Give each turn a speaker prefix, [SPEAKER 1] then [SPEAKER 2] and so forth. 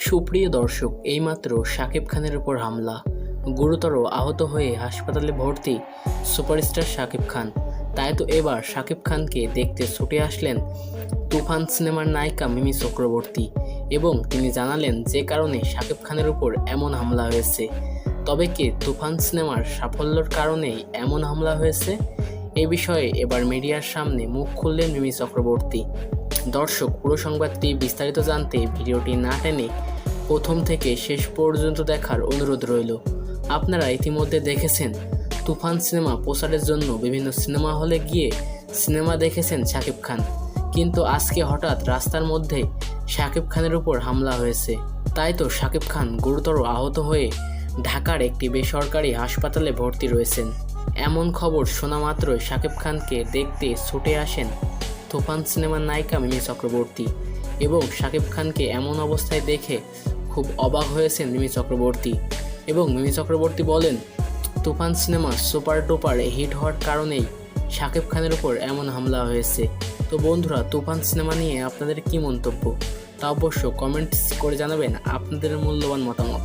[SPEAKER 1] সুপ্রিয় দর্শক, এইমাত্র শাকিব খানের উপর হামলা, গুরুতর আহত হয়ে হাসপাতালে ভর্তি সুপারস্টার শাকিব খান। তাই তো এবার শাকিব খানকে দেখতে ছুটে আসলেন তুফান সিনেমার নায়িকা মিমি চক্রবর্তী এবং তিনি জানালেন যে কারণে শাকিব খানের উপর এমন হামলা হয়েছে। তবে কি তুফান সিনেমার সাফল্যের কারণেই এমন হামলা হয়েছে? এ বিষয়ে এবার মিডিয়ার সামনে মুখ খুললেন মিমি চক্রবর্তী। দর্শক, পুরো সংবাদটি বিস্তারিত জানতে ভিডিওটি না টেনে প্রথম থেকে শেষ পর্যন্ত দেখার অনুরোধ রইল। আপনারা ইতিমধ্যে দেখেছেন তুফান সিনেমা প্রচারের জন্য বিভিন্ন সিনেমা হলে গিয়ে সিনেমা দেখেছেন শাকিব খান, কিন্তু আজকে হঠাৎ রাস্তার মধ্যে শাকিব খানের উপর হামলা হয়েছে। তাই তো শাকিব খান গুরুতর আহত হয়ে ঢাকার একটি বেসরকারি হাসপাতালে ভর্তি রয়েছেন। এমন খবর শোনা মাত্রই শাকিব খানকে দেখতে ছুটে আসেন তুফান সিনেমার নায়িকা মিমি চক্রবর্তী এবং শাকিব খানকে এমন অবস্থায় দেখে খুব অবাক হয়েছেন মিমি চক্রবর্তী। এবং মিমি চক্রবর্তী বলেন, তুফান সিনেমা সুপার ডুপার হিট হওয়ার কারণেই শাকিব খানের উপর এমন হামলা হয়েছে। তো বন্ধুরা, তুফান সিনেমা নিয়ে আপনাদের কি মন্তব্য তা অবশ্য কমেন্টস করে জানাবেন আপনাদের মূল্যবান মতামত।